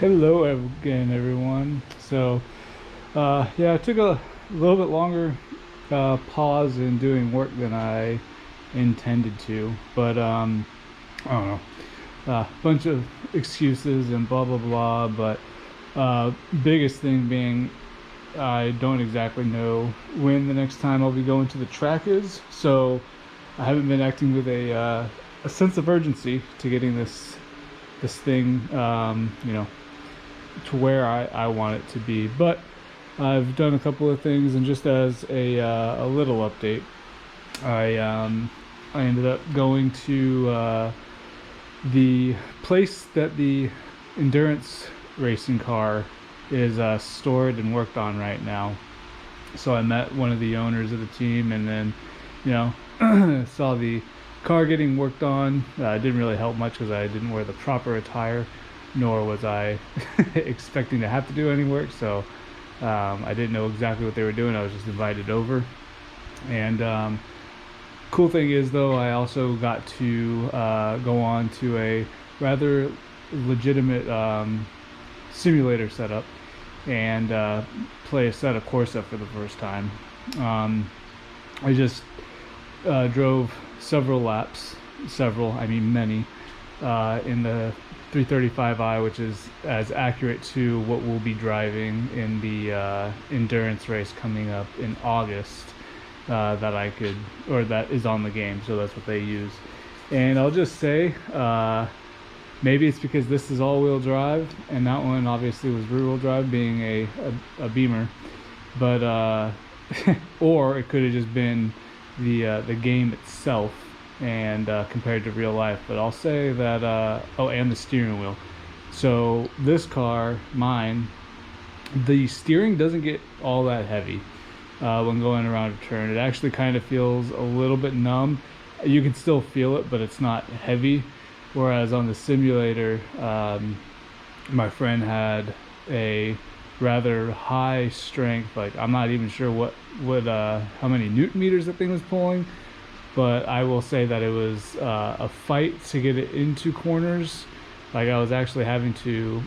Hello again, everyone. Yeah, I took a little bit longer pause in doing work than I intended to, but I don't know, bunch of excuses and blah blah blah. But biggest thing being, I don't exactly know when the next time I'll be going to the track is, so I haven't been acting with a sense of urgency to getting this thing, to where I want it to be. But I've done a couple of things, and just as a little update, I ended up going to the place that the endurance racing car is stored and worked on right now. So I met one of the owners of the team, and then, you know, saw the car getting worked on. It didn't really help much because I didn't wear the proper attire, nor was I expecting to have to do any work. So I didn't know exactly what they were doing. I was just invited over. And cool thing is, though, I also got to go on to a rather legitimate simulator setup and play a set of Corsa for the first time. I just drove several laps, I mean many, in the 335i, which is as accurate to what we'll be driving in the endurance race coming up in August, that is on the game, so that's what they use. And I'll just say, maybe it's because this is all-wheel drive, and that one obviously was rear-wheel drive, being a Beamer, but or it could have just been the game itself, and compared to real life. But I'll say that and the steering wheel. So this car, mine, the steering doesn't get all that heavy when going around a turn. It actually kind of feels a little bit numb. You can still feel it, but it's not heavy. Whereas on the simulator, my friend had a rather high strength, like I'm not even sure how many newton meters the thing was pulling, but I will say that it was a fight to get it into corners. Like, I was actually having to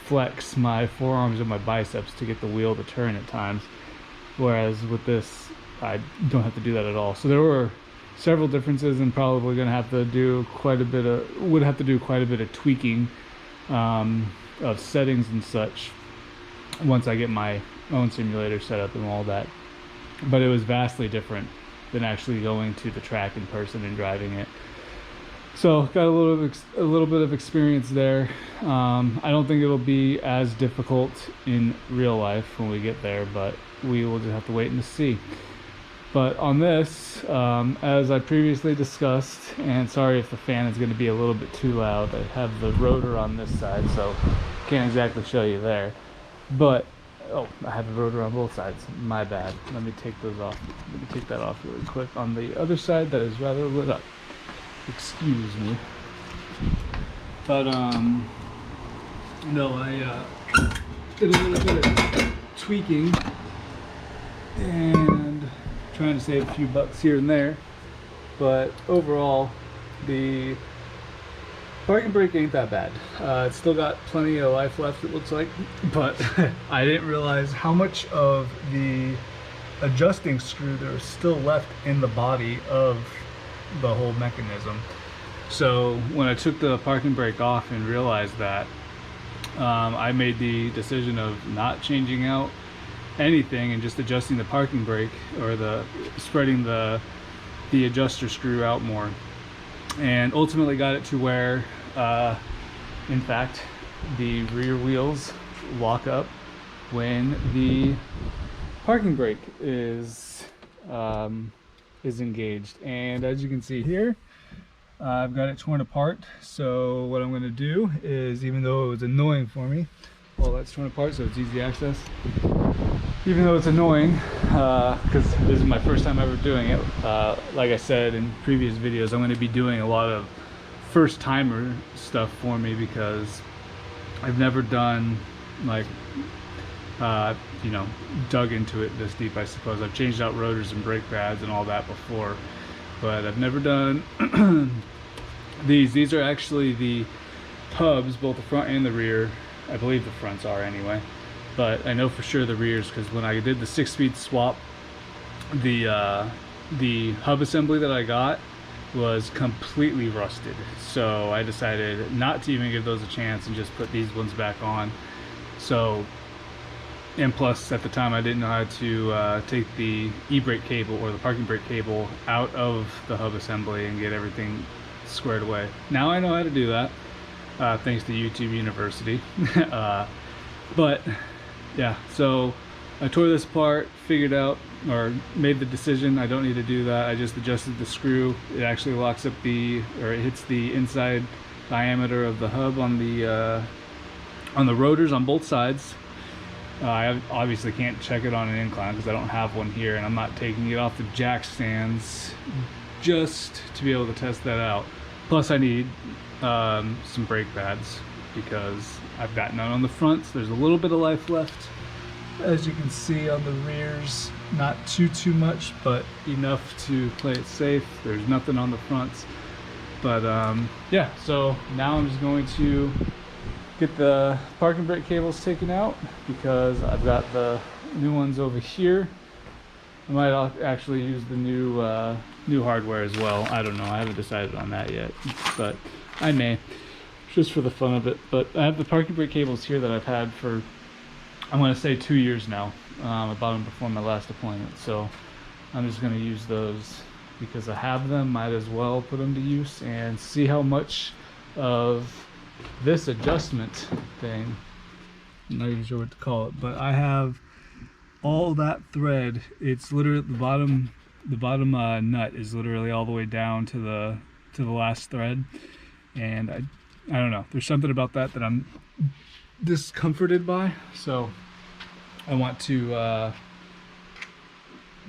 flex my forearms and my biceps to get the wheel to turn at times, whereas with this I don't have to do that at all. So there were several differences, and probably gonna have to do quite a bit of tweaking of settings and such once I get my own simulator set up and all that. But it was vastly different than actually going to the track in person and driving it. So got a little bit of experience there. I don't think it'll be as difficult in real life when we get there, but we will just have to wait and see. But on this, as I previously discussed, and sorry if the fan is going to be a little bit too loud, I have the rotor on this side, so can't exactly show you there. But I have the rotor on both sides. My bad. Let me take those off. Let me take that off really quick. On the other side, that is rather lit up. Excuse me. But no, I did a little bit of tweaking and trying to save a few bucks here and there. But overall, the parking brake ain't that bad. It's still got plenty of life left, it looks like, but I didn't realize how much of the adjusting screw there was still left in the body of the whole mechanism. So when I took the parking brake off and realized that, I made the decision of not changing out anything and just adjusting the parking brake, or spreading the adjuster screw out more, and ultimately got it to where in fact the rear wheels lock up when the parking brake is engaged. And as you can see here, I've got it torn apart. So what I'm going to do is, even though it was annoying for me, well, that's torn apart so it's easy access. Even though it's annoying, because this is my first time ever doing it, like I said in previous videos, I'm going to be doing a lot of first timer stuff for me, because I've never done, like, dug into it this deep, I suppose. I've changed out rotors and brake pads and all that before, but I've never done these. These are actually the hubs, both the front and the rear, I believe the fronts are anyway, but I know for sure the rears, because when I did the 6-speed swap, the hub assembly that I got was completely rusted. So I decided not to even give those a chance and just put these ones back on. So, and plus at the time I didn't know how to take the e-brake cable or the parking brake cable out of the hub assembly and get everything squared away. Now I know how to do that, thanks to YouTube University. But yeah, so I tore this apart, figured out, or made the decision I don't need to do that. I just adjusted the screw. It actually locks up it hits the inside diameter of the hub on the rotors on both sides. I obviously can't check it on an incline because I don't have one here, and I'm not taking it off the jack stands just to be able to test that out. Plus I need some brake pads because I've got none on the fronts. There's a little bit of life left, as you can see on the rears. Not too much, but enough to play it safe. There's nothing on the fronts, but yeah, so now I'm just going to get the parking brake cables taken out because I've got the new ones over here. I might actually use the new hardware as well. I don't know, I haven't decided on that yet, but I may, just for the fun of it. But I have the parking brake cables here that I've had for, I'm going to say 2 years now. I bought them before my last deployment, so I'm just going to use those because I have them. Might as well put them to use and see how much of this adjustment thing, I'm not even sure what to call it, but I have all that thread. It's literally the bottom nut is literally all the way down to the last thread, and I don't know, there's something about that I'm discomforted by, so I want to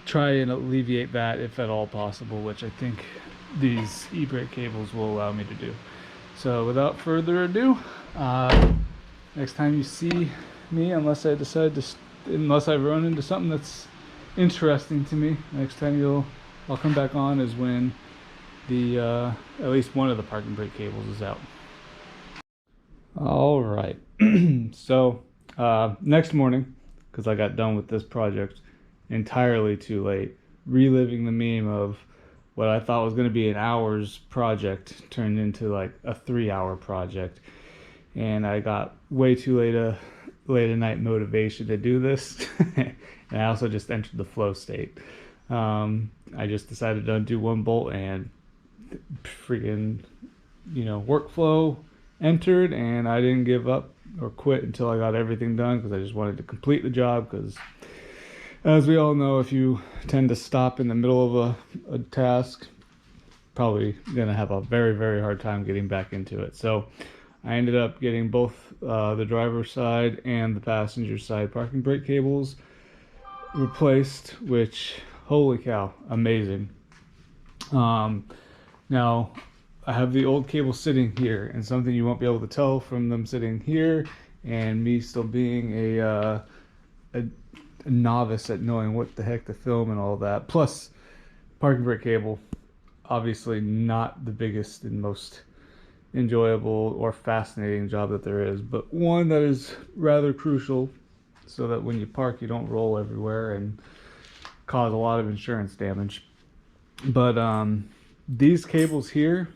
try and alleviate that if at all possible, which I think these e-brake cables will allow me to do. So without further ado, next time you see me, unless I run into something that's interesting to me, next time I'll come back on is when the at least one of the parking brake cables is out. All right. So next morning, because I got done with this project entirely too late, reliving the meme of what I thought was going to be an hour's project turned into like a 3-hour project, and I got way too late at night motivation to do this. And I also just entered the flow state. I just decided to undo one bolt and freaking, workflow entered, and I didn't give up or quit until I got everything done because I just wanted to complete the job. Because as we all know, if you tend to stop in the middle of a task, probably gonna have a very, very hard time getting back into it. So I ended up getting both the driver's side and the passenger side parking brake cables replaced, which, holy cow, amazing. Now I have the old cable sitting here, and something you won't be able to tell from them sitting here and me still being a novice at knowing what the heck to film and all that. Plus, parking brake cable, obviously not the biggest and most enjoyable or fascinating job that there is, but one that is rather crucial so that when you park you don't roll everywhere and cause a lot of insurance damage. But these cables here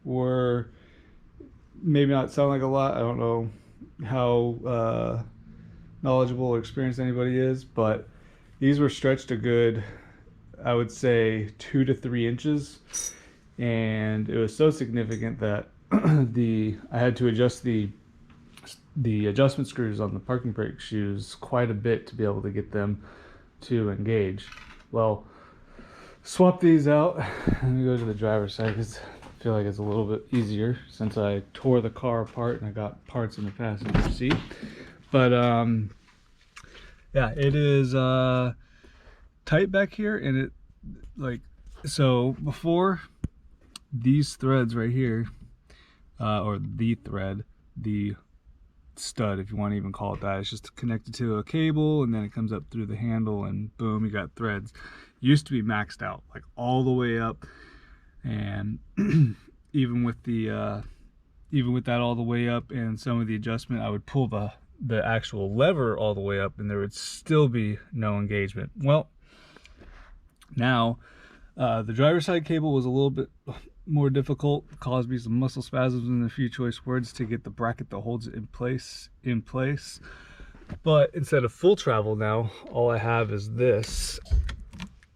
were, maybe not sound like a lot, I don't know how knowledgeable or experienced anybody is, but these were stretched a good, I would say, 2 to 3 inches, and it was so significant that I had to adjust the adjustment screws on the parking brake shoes quite a bit to be able to get them to engage. Well, swap these out. Let me go to the driver's side because I feel like it's a little bit easier since I tore the car apart and I got parts in the passenger seat. But yeah, it is tight back here, and it, like, so before, these threads right here, or the thread, the stud, if you want to even call it that, it's just connected to a cable, and then it comes up through the handle, and boom, you got threads. Used to be maxed out, like all the way up, and even with the even with that all the way up and some of the adjustment, I would pull the actual lever all the way up and there would still be no engagement. Well, now the driver's side cable was a little bit more difficult, caused me some muscle spasms in a few choice words to get the bracket that holds it in place. But instead of full travel now, all I have is this,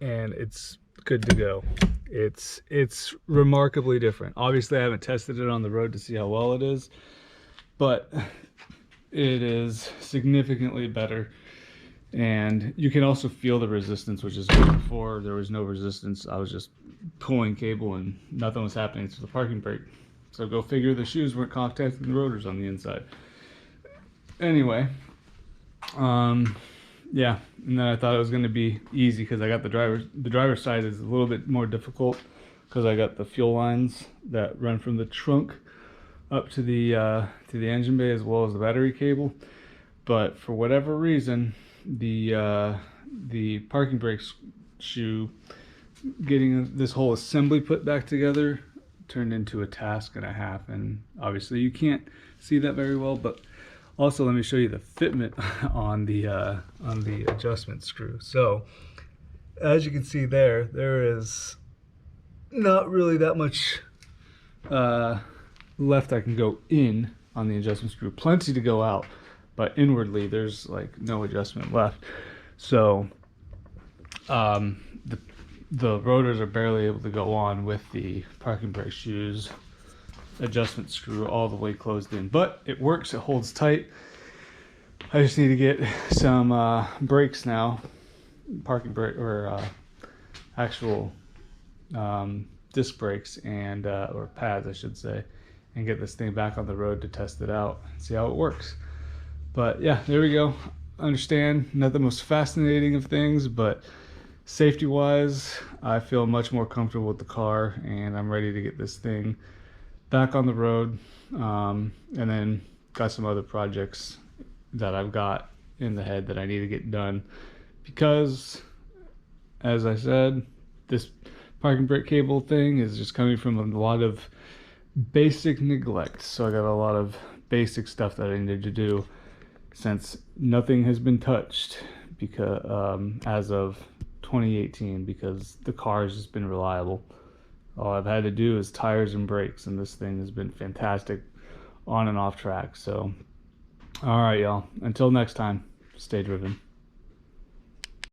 and it's good to go. It's remarkably different. Obviously, I haven't tested it on the road to see how well it is, but it is significantly better. And you can also feel the resistance, which is good. Before there was no resistance. I was just pulling cable and nothing was happening to the parking brake. So go figure, the shoes weren't contacting the rotors on the inside. Anyway, yeah, and then I thought it was going to be easy because I got the driver's side is a little bit more difficult because I got the fuel lines that run from the trunk up to the engine bay, as well as the battery cable. But for whatever reason, the parking brake shoe, getting this whole assembly put back together, turned into a task and a half. And obviously you can't see that very well, but also let me show you the fitment on the adjustment screw. So as you can see there is not really that much left I can go in on the adjustment screw. Plenty to go out, but inwardly there's like no adjustment left. So the rotors are barely able to go on with the parking brake shoes adjustment screw all the way closed in, but it works. It holds tight. I just need to get some brakes now, parking brake or actual disc brakes and or pads I should say, and get this thing back on the road to test it out and see how it works. But yeah, there we go. Understand, not the most fascinating of things, but safety wise I feel much more comfortable with the car, and I'm ready to get this thing back on the road. And then got some other projects that I've got in the head that I need to get done, because as I said, this parking brake cable thing is just coming from a lot of basic neglect. So I got a lot of basic stuff that I needed to do since nothing has been touched, because as of 2018, because the car has just been reliable. All I've had to do is tires and brakes, and this thing has been fantastic on and off track. So all right, y'all, until next time, stay driven.